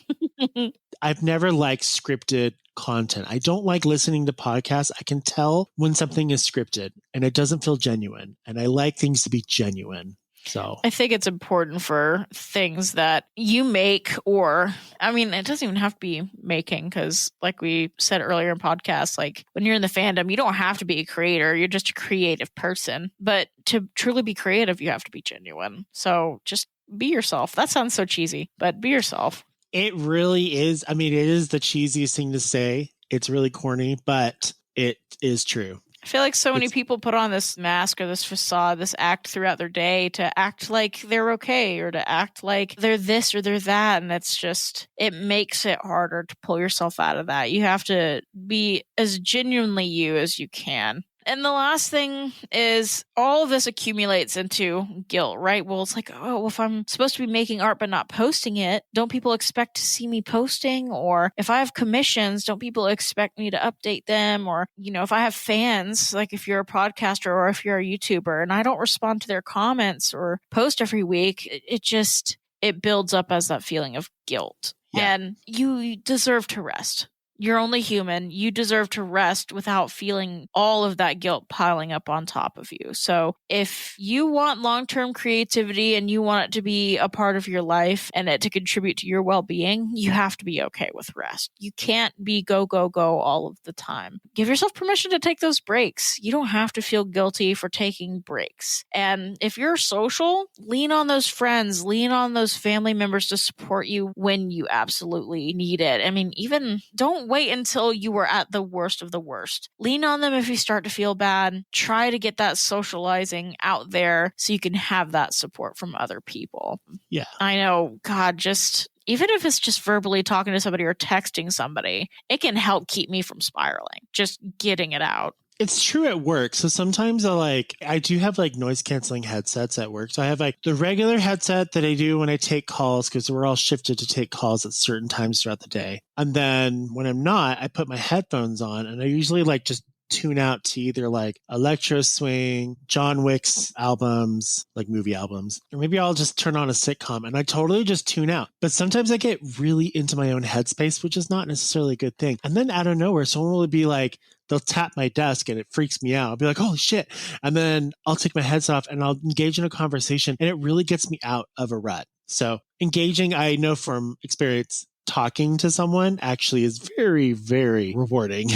I've never liked scripted content. I don't like listening to podcasts. I can tell when something is scripted and it doesn't feel genuine, and I like things to be genuine. So I think it's important for things that you make, or, I mean, it doesn't even have to be making, because like we said earlier in podcasts, like when you're in the fandom, you don't have to be a creator. You're just a creative person. But to truly be creative, you have to be genuine. So just be yourself. That sounds so cheesy, but be yourself. It really is. I mean, it is the cheesiest thing to say. It's really corny, but it is true. I feel like so many people put on this mask or this facade, this act throughout their day to act like they're okay or to act like they're this or they're that. And it's just, it makes it harder to pull yourself out of that. You have to be as genuinely you as you can. And the last thing is all of this accumulates into guilt, right? Well, it's like, oh, well, if I'm supposed to be making art but not posting it, don't people expect to see me posting? Or if I have commissions, don't people expect me to update them? Or, you know, if I have fans, like if you're a podcaster or if you're a YouTuber and I don't respond to their comments or post every week, it builds up as that feeling of guilt. Yeah. And you deserve to rest. You're only human. You deserve to rest without feeling all of that guilt piling up on top of you. So if you want long-term creativity and you want it to be a part of your life and it to contribute to your well-being, you have to be okay with rest. You can't be go, go, go all of the time. Give yourself permission to take those breaks. You don't have to feel guilty for taking breaks. And if you're social, lean on those friends, lean on those family members to support you when you absolutely need it. I mean, even don't wait until you were at the worst of the worst. Lean on them if you start to feel bad. Try to get that socializing out there so you can have that support from other people. Yeah. I know, God, just even if it's just verbally talking to somebody or texting somebody, it can help keep me from spiraling. Just getting it out. It's true at work. So sometimes I do have like noise canceling headsets at work. So I have like the regular headset that I do when I take calls because we're all shifted to take calls at certain times throughout the day. And then when I'm not, I put my headphones on and I usually like just tune out to either like electro swing, John Wick's albums, like movie albums, or maybe I'll just turn on a sitcom and I totally just tune out. But sometimes I get really into my own headspace, which is not necessarily a good thing. And then out of nowhere, someone will be like, they'll tap my desk and it freaks me out. I'll be like, holy shit. And then I'll take my headset off and I'll engage in a conversation and it really gets me out of a rut. So engaging, I know from experience, talking to someone actually is very, very rewarding,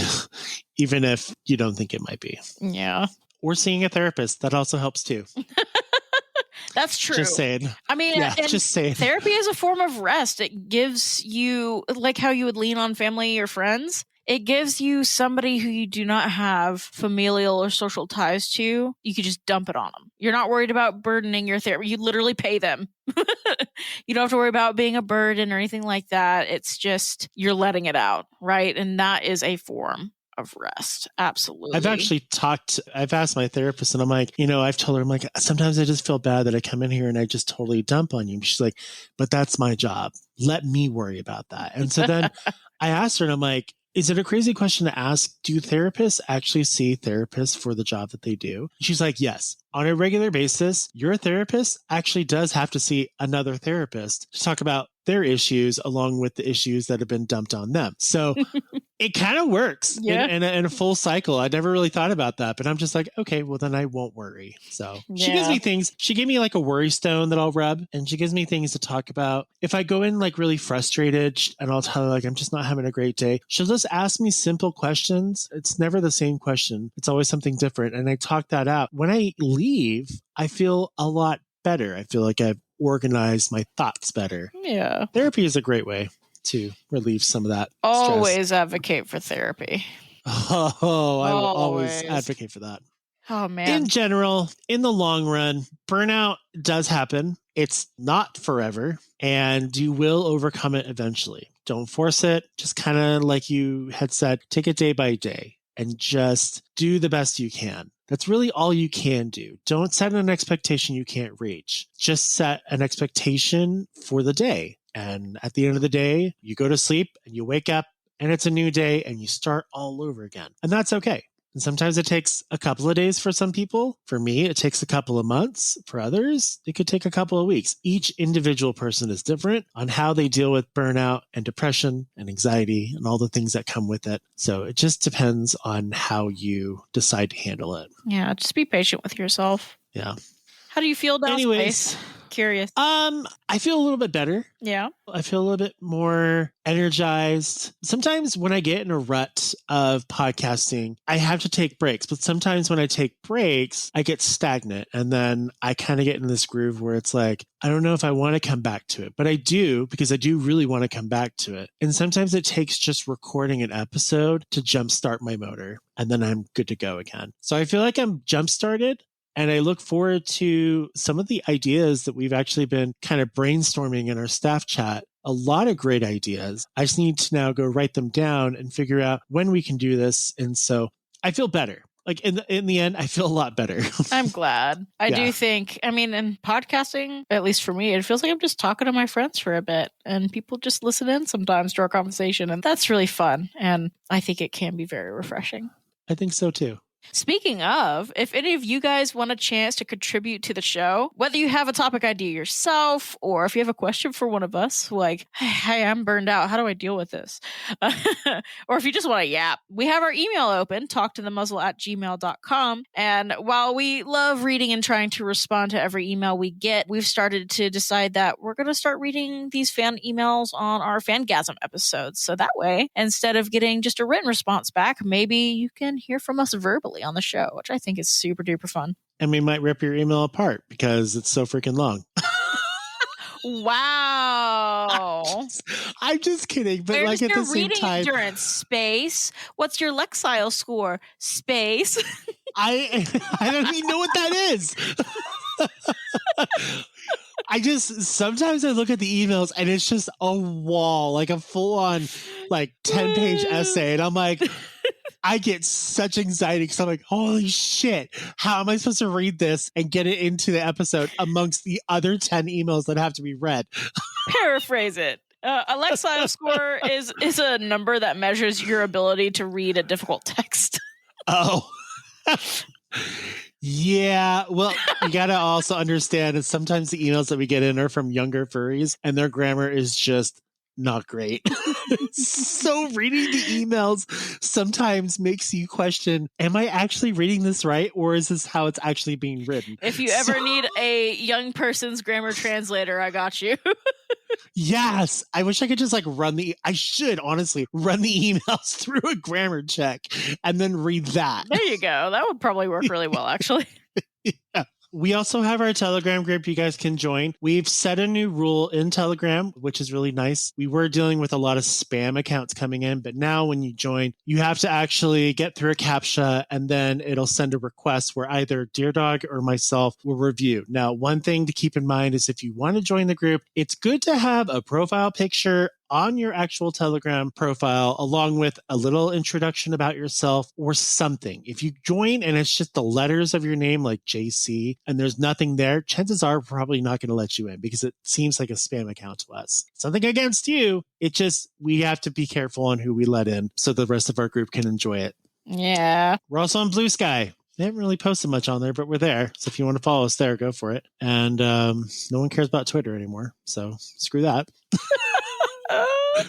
even if you don't think it might be. Yeah. Or seeing a therapist. That also helps too. That's true. Just saying. I mean, yeah, just saying. Therapy is a form of rest. It gives you, like how you would lean on family or friends, it gives you somebody who you do not have familial or social ties to. You could just dump it on them. You're not worried about burdening your therapy. You literally pay them. You don't have to worry about being a burden or anything like that. It's just you're letting it out, right? And that is a form of rest. Absolutely. I've asked my therapist and I'm like, I've told her, I'm like, sometimes I just feel bad that I come in here and I just totally dump on you. She's like, but that's my job. Let me worry about that. And so then I asked her and I'm like, is it a crazy question to ask? Do therapists actually see therapists for the job that they do? She's like, yes. On a regular basis, your therapist actually does have to see another therapist to talk about their issues along with the issues that have been dumped on them. So it kind of works in a full cycle. I never really thought about that, but I'm just like, okay, well then I won't worry. So she gives me things. She gave me like a worry stone that I'll rub and she gives me things to talk about. If I go in like really frustrated and I'll tell her like, I'm just not having a great day, she'll just ask me simple questions. It's never the same question. It's always something different. And I talk that out. When I leave, I feel a lot better. I feel like I've organized my thoughts better. Yeah. Therapy is a great way to relieve some of that Always stress. Advocate for therapy. Oh, I will always advocate for that. Oh, man. In general, in the long run, burnout does happen. It's not forever, and you will overcome it eventually. Don't force it. Just kind of like you had said, take it day by day and just do the best you can. That's really all you can do. Don't set an expectation you can't reach. Just set an expectation for the day. And at the end of the day, you go to sleep and you wake up and it's a new day and you start all over again. And that's okay. And sometimes it takes a couple of days for some people. For me, it takes a couple of months. For others, it could take a couple of weeks. Each individual person is different on how they deal with burnout and depression and anxiety and all the things that come with it. So it just depends on how you decide to handle it. Yeah, just be patient with yourself. Yeah. How do you feel now, Anyways, Space? Curious. I feel a little bit better. Yeah. I feel a little bit more energized. Sometimes when I get in a rut of podcasting, I have to take breaks. But sometimes when I take breaks, I get stagnant. And then I kind of get in this groove where it's like, I don't know if I want to come back to it, but I do, because I do really want to come back to it. And sometimes it takes just recording an episode to jumpstart my motor, and then I'm good to go again. So I feel like I'm jump-started. And I look forward to some of the ideas that we've actually been kind of brainstorming in our staff chat. A lot of great ideas. I just need to now go write them down and figure out when we can do this. And so I feel better. Like in the end, I feel a lot better. I'm glad. I do think, I mean, in podcasting, at least for me, it feels like I'm just talking to my friends for a bit, and people just listen in sometimes to our conversation. And that's really fun. And I think it can be very refreshing. I think so too. Speaking of, if any of you guys want a chance to contribute to the show, whether you have a topic idea yourself or if you have a question for one of us, like, hey, I'm burned out, how do I deal with this? Or if you just want to yap, we have our email open, talktothemuzzle@gmail.com. And while we love reading and trying to respond to every email we get, we've started to decide that we're going to start reading these fan emails on our Fangasm episodes. So that way, instead of getting just a written response back, maybe you can hear from us verbally on the show, which I think is super duper fun. And we might rip your email apart because it's so freaking long. Wow. I'm just kidding. But Where's like at your the same reading time, endurance? Space. What's your Lexile score? Space. I don't even know what that is. Sometimes I look at the emails and it's just a wall, like a full on like 10-page essay. And I'm like, I get such anxiety because I'm like, holy shit, how am I supposed to read this and get it into the episode amongst the other 10 emails that have to be read? Paraphrase it. A Lexile score is a number that measures your ability to read a difficult text. Oh. Yeah, well, you got to also understand that sometimes the emails that we get in are from younger furries and their grammar is just not great. So reading the emails sometimes makes you question, am I actually reading this right? Or is this how it's actually being written? If you ever need a young person's grammar translator, I got you. Yes. I wish I could just I should honestly run the emails through a grammar check and then read that. There you go. That would probably work really well, actually. Yeah. We also have our Telegram group you guys can join. We've set a new rule in Telegram, which is really nice. We were dealing with a lot of spam accounts coming in, but now when you join, you have to actually get through a CAPTCHA and then it'll send a request where either Dear Dog or myself will review. Now, one thing to keep in mind is if you want to join the group, it's good to have a profile picture on your actual Telegram profile, along with a little introduction about yourself or something. If you join and it's just the letters of your name, like JC, and there's nothing there, chances are we're probably not going to let you in because it seems like a spam account to us. Something against you. We have to be careful on who we let in so the rest of our group can enjoy it. Yeah. We're also on Blue Sky. They haven't really posted much on there, but we're there. So if you want to follow us there, go for it. And no one cares about Twitter anymore. So screw that.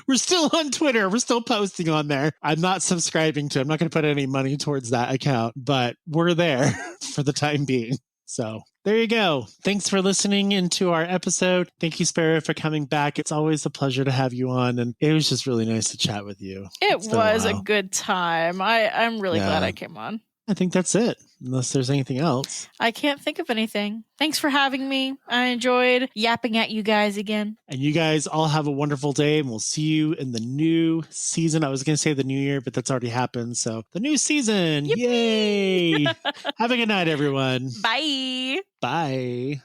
We're still on Twitter. We're still posting on there. I'm not subscribing to it. I'm not going to put any money towards that account, but we're there for the time being. So there you go. Thanks for listening into our episode. Thank you, Sparrow, for coming back. It's always a pleasure to have you on. And it was just really nice to chat with you. It was a good time. I'm really glad I came on. I think that's it, unless there's anything else. I can't think of anything. Thanks for having me. I enjoyed yapping at you guys again. And you guys all have a wonderful day, and we'll see you in the new season. I was going to say the new year, but that's already happened. So the new season. Yippee! Yay! Have a good night, everyone. Bye. Bye.